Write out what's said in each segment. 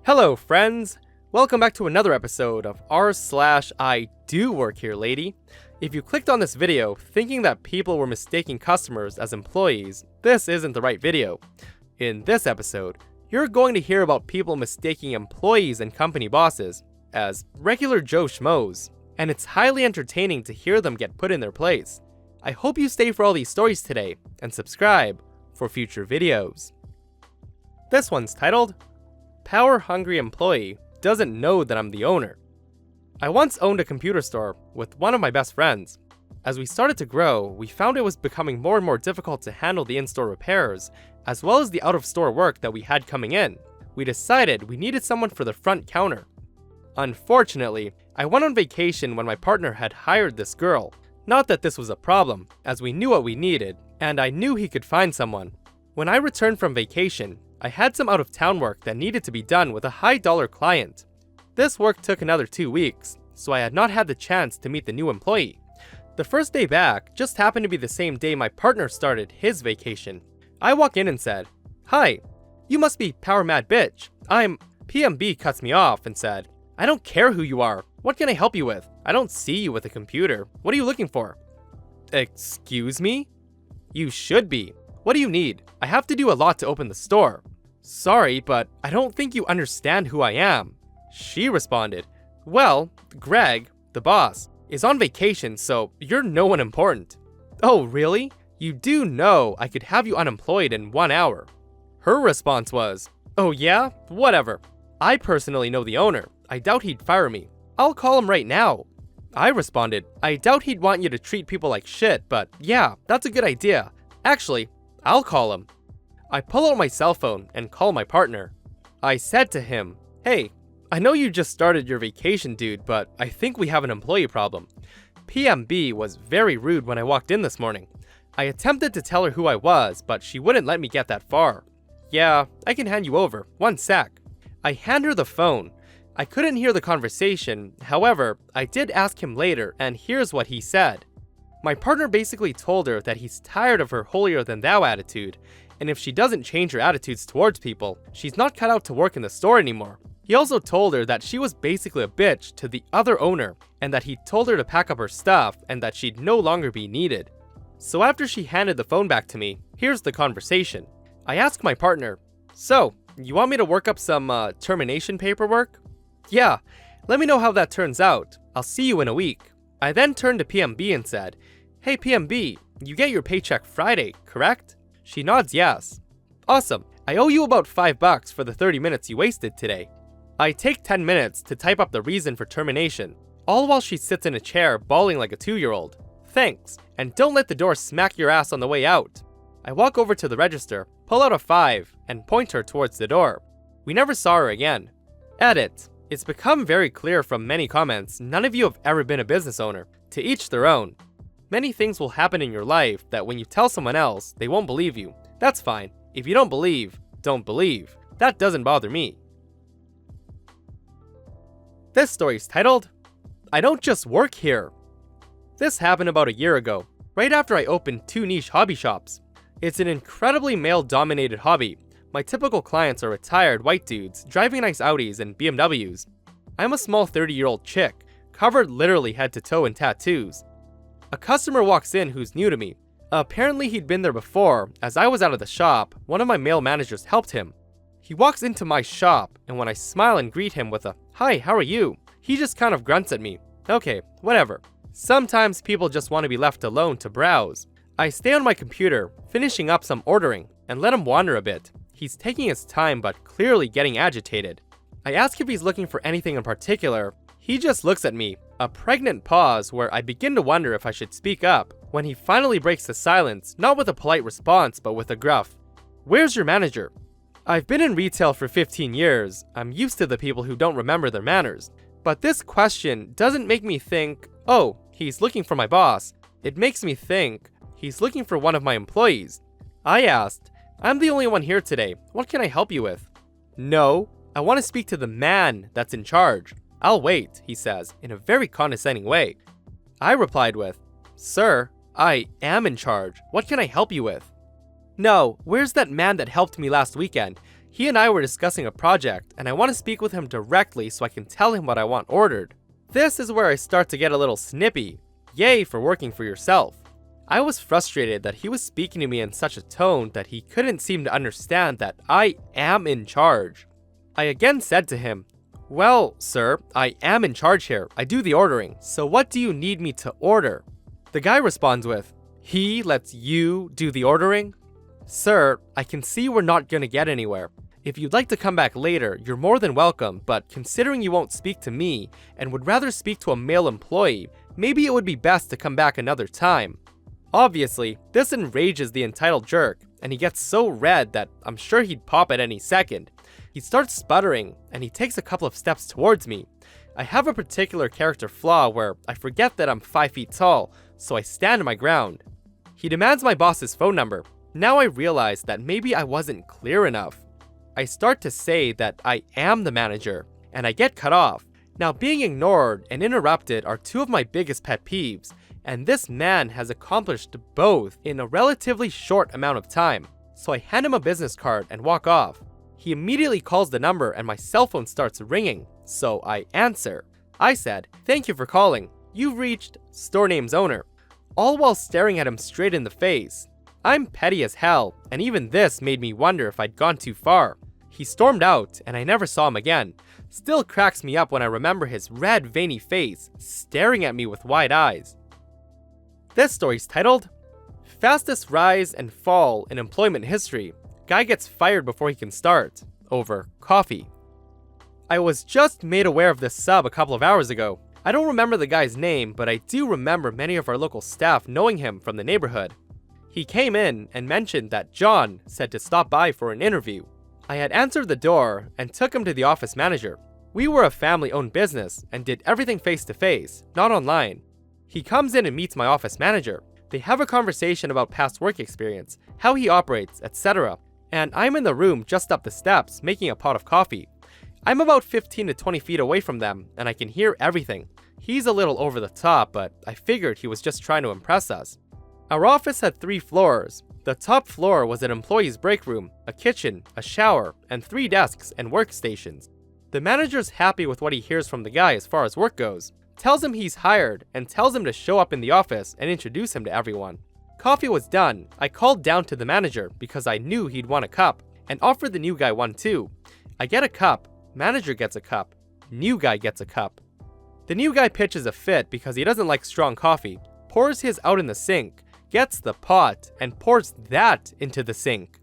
Hello friends! Welcome back to another episode of r/IDOWorkHereLady. If you clicked on this video thinking that people were mistaking customers as employees, this isn't the right video. In this episode, you're going to hear about people mistaking employees and company bosses as regular Joe Schmoes, and it's highly entertaining to hear them get put in their place. I hope you stay for all these stories today, and subscribe for future videos. This one's titled, Power-Hungry Employee Doesn't Know That I'm the Owner. I once owned a computer store with one of my best friends. As we started to grow, we found it was becoming more and more difficult to handle the in-store repairs, as well as the out-of-store work that we had coming in. We decided we needed someone for the front counter. Unfortunately, I went on vacation when my partner had hired this girl. Not that this was a problem, as we knew what we needed, and I knew he could find someone. When I returned from vacation, I had some out-of-town work that needed to be done with a high-dollar client. This work took another 2 weeks, so I had not had the chance to meet the new employee. The first day back just happened to be the same day my partner started his vacation. I walk in and said, "Hi, you must be Power Mad Bitch. PMB cuts me off and said, "I don't care who you are. What can I help you with? I don't see you with a computer. What are you looking for?" "Excuse me?" "You should be. What do you need? I have to do a lot to open the store." "Sorry, but I don't think you understand who I am." She responded, "Well, Greg, the boss, is on vacation, so you're no one important." "Oh, really? You do know I could have you unemployed in 1 hour." Her response was, "Oh yeah? Whatever. I personally know the owner. I doubt he'd fire me. I'll call him right now." I responded, "I doubt he'd want you to treat people like shit, but yeah, that's a good idea. Actually, I'll call him." I pull out my cell phone and call my partner. I said to him, "Hey, I know you just started your vacation, dude, but I think we have an employee problem. PMB was very rude when I walked in this morning. I attempted to tell her who I was, but she wouldn't let me get that far." "Yeah, I can hand you over. 1 sec." I hand her the phone. I couldn't hear the conversation, however, I did ask him later, and here's what he said. My partner basically told her that he's tired of her holier-than-thou attitude, and if she doesn't change her attitudes towards people, she's not cut out to work in the store anymore. He also told her that she was basically a bitch to the other owner, and that he told her to pack up her stuff and that she'd no longer be needed. So after she handed the phone back to me, here's the conversation. I asked my partner, "So, you want me to work up some termination paperwork?" "Yeah, let me know how that turns out. I'll see you in a week." I then turned to PMB and said, "Hey PMB, you get your paycheck Friday, correct?" She nods yes. "Awesome, I owe you about $5 for the 30 minutes you wasted today." I take 10 minutes to type up the reason for termination, all while she sits in a chair bawling like a 2-year-old. "Thanks, and don't let the door smack your ass on the way out." I walk over to the register, pull out a 5, and point her towards the door. We never saw her again. Edit. It's become very clear from many comments none of you have ever been a business owner. To each their own. Many things will happen in your life that when you tell someone else, they won't believe you. That's fine. If you don't believe, don't believe. That doesn't bother me. This story's titled, I Don't Just Work Here. This happened about a year ago, right after I opened 2 niche hobby shops. It's an incredibly male-dominated hobby. My typical clients are retired white dudes, driving nice Audis and BMWs. I'm a small 30-year-old chick, covered literally head to toe in tattoos. A customer walks in who's new to me. Apparently he'd been there before. As I was out of the shop, one of my male managers helped him. He walks into my shop, and when I smile and greet him with a, "Hi, how are you?" he just kind of grunts at me. Okay, whatever. Sometimes people just want to be left alone to browse. I stay on my computer, finishing up some ordering, and let him wander a bit. He's taking his time but clearly getting agitated. I ask if he's looking for anything in particular. He just looks at me, a pregnant pause where I begin to wonder if I should speak up, when he finally breaks the silence, not with a polite response but with a gruff, "Where's your manager?" I've been in retail for 15 years. I'm used to the people who don't remember their manners. But this question doesn't make me think, "Oh, he's looking for my boss." It makes me think, he's looking for one of my employees. I asked, "I'm the only one here today. What can I help you with?" "No, I want to speak to the man that's in charge." "I'll wait," he says, in a very condescending way. I replied with, "Sir, I am in charge. What can I help you with?" "No, where's that man that helped me last weekend? He and I were discussing a project, and I want to speak with him directly so I can tell him what I want ordered. This is where I start to get a little snippy. Yay for working for yourself. I was frustrated that he was speaking to me in such a tone that he couldn't seem to understand that I am in charge. I again said to him, "Well, sir, I am in charge here. I do the ordering, so what do you need me to order?" The guy responds with, "He lets you do the ordering?" "Sir, I can see we're not gonna get anywhere. If you'd like to come back later, you're more than welcome, but considering you won't speak to me and would rather speak to a male employee, maybe it would be best to come back another time." Obviously, this enrages the entitled jerk, and he gets so red that I'm sure he'd pop at any second. He starts sputtering, and he takes a couple of steps towards me. I have a particular character flaw where I forget that I'm 5 feet tall, so I stand my ground. He demands my boss's phone number. Now I realize that maybe I wasn't clear enough. I start to say that I am the manager, and I get cut off. Now, being ignored and interrupted are two of my biggest pet peeves, and this man has accomplished both in a relatively short amount of time. So I hand him a business card and walk off. He immediately calls the number and my cell phone starts ringing, so I answer. I said, "Thank you for calling. You've reached store name's owner," all while staring at him straight in the face. I'm petty as hell, and even this made me wonder if I'd gone too far. He stormed out, and I never saw him again. Still cracks me up when I remember his red, veiny face, staring at me with wide eyes. This story's titled, Fastest Rise and Fall in Employment History. Guy gets fired before he can start, over coffee. I was just made aware of this sub a couple of hours ago. I don't remember the guy's name, but I do remember many of our local staff knowing him from the neighborhood. He came in and mentioned that John said to stop by for an interview. I had answered the door and took him to the office manager. We were a family-owned business and did everything face-to-face, not online. He comes in and meets my office manager. They have a conversation about past work experience, how he operates, etc. And I'm in the room just up the steps making a pot of coffee. I'm about 15 to 20 feet away from them and I can hear everything. He's a little over the top, but I figured he was just trying to impress us. Our office had 3 floors. The top floor was an employee's break room, a kitchen, a shower, and 3 desks and workstations. The manager's happy with what he hears from the guy as far as work goes, tells him he's hired, and tells him to show up in the office and introduce him to everyone. Coffee was done. I called down to the manager because I knew he'd want a cup, and offered the new guy one too. I get a cup, manager gets a cup, new guy gets a cup. The new guy pitches a fit because he doesn't like strong coffee, pours his out in the sink, gets the pot, and pours that into the sink.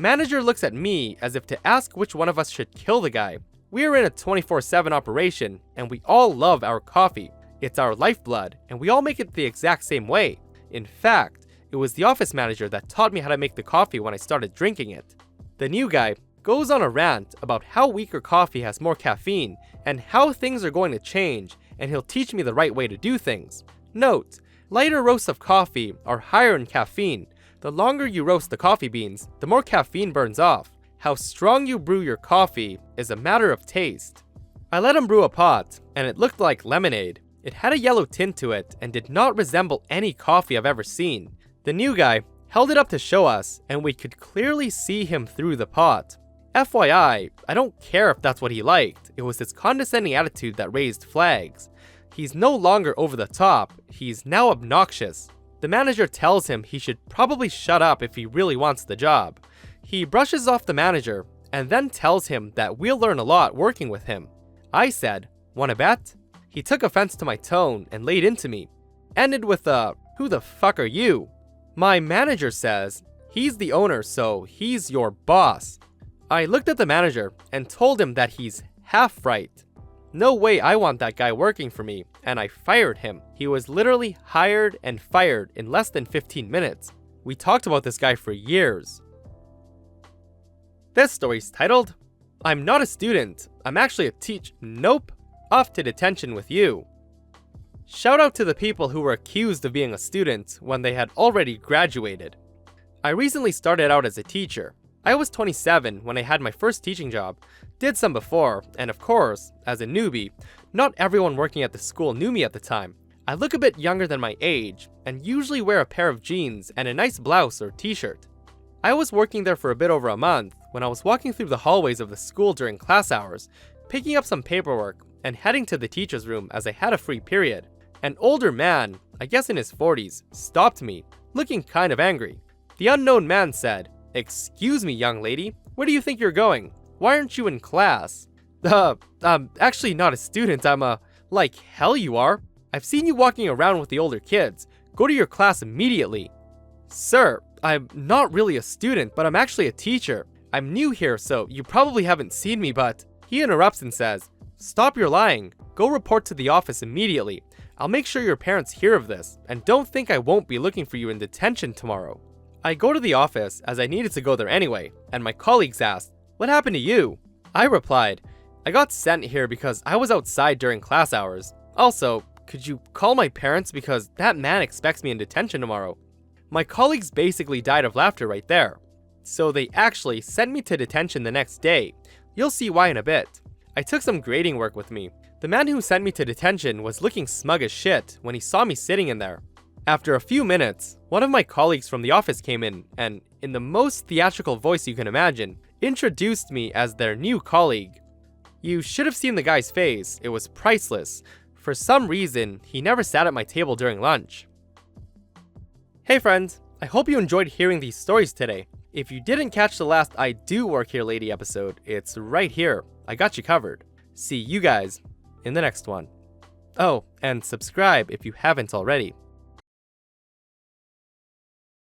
Manager looks at me as if to ask which one of us should kill the guy. We are in a 24/7 operation, and we all love our coffee. It's our lifeblood, and we all make it the exact same way. In fact, it was the office manager that taught me how to make the coffee when I started drinking it. The new guy goes on a rant about how weaker coffee has more caffeine, and how things are going to change, and he'll teach me the right way to do things. Note, lighter roasts of coffee are higher in caffeine. The longer you roast the coffee beans, the more caffeine burns off. How strong you brew your coffee is a matter of taste. I let him brew a pot, and it looked like lemonade. It had a yellow tint to it and did not resemble any coffee I've ever seen. The new guy held it up to show us, and we could clearly see him through the pot. FYI, I don't care if that's what he liked. It was his condescending attitude that raised flags. He's no longer over the top, he's now obnoxious. The manager tells him he should probably shut up if he really wants the job. He brushes off the manager and then tells him that we'll learn a lot working with him. I said, "Wanna bet?" He took offense to my tone and laid into me. Ended with a, "Who the fuck are you?" My manager says, "He's the owner, so he's your boss." I looked at the manager and told him that he's half right. No way I want that guy working for me, and I fired him. He was literally hired and fired in less than 15 minutes. We talked about this guy for years. This story's titled, I'm not a student, I'm actually a Nope, off to detention with you. Shout out to the people who were accused of being a student when they had already graduated. I recently started out as a teacher. I was 27 when I had my first teaching job, did some before, and of course, as a newbie, not everyone working at the school knew me at the time. I look a bit younger than my age, and usually wear a pair of jeans and a nice blouse or t-shirt. I was working there for a bit over a month, when I was walking through the hallways of the school during class hours, picking up some paperwork and heading to the teacher's room as I had a free period. An older man, I guess in his 40s, stopped me, looking kind of angry. The unknown man said, "Excuse me, young lady, where do you think you're going? Why aren't you in class?" I'm actually not a student, like hell you are. I've seen you walking around with the older kids. Go to your class immediately." "Sir, I'm not really a student, but I'm actually a teacher. I'm new here, so you probably haven't seen me, but..." He interrupts and says, "Stop your lying. Go report to the office immediately. I'll make sure your parents hear of this, and don't think I won't be looking for you in detention tomorrow." I go to the office as I needed to go there anyway, and my colleagues asked, "What happened to you?" I replied, "I got sent here because I was outside during class hours. Also, could you call my parents because that man expects me in detention tomorrow?" My colleagues basically died of laughter right there. So they actually sent me to detention the next day. You'll see why in a bit. I took some grading work with me. The man who sent me to detention was looking smug as shit when he saw me sitting in there. After a few minutes, one of my colleagues from the office came in and, in the most theatrical voice you can imagine, introduced me as their new colleague. You should have seen the guy's face. It was priceless. For some reason, he never sat at my table during lunch. Hey friends, I hope you enjoyed hearing these stories today. If you didn't catch the last I Do Work Here Lady episode, it's right here. I got you covered. See you guys in the next one. Oh, and subscribe if you haven't already.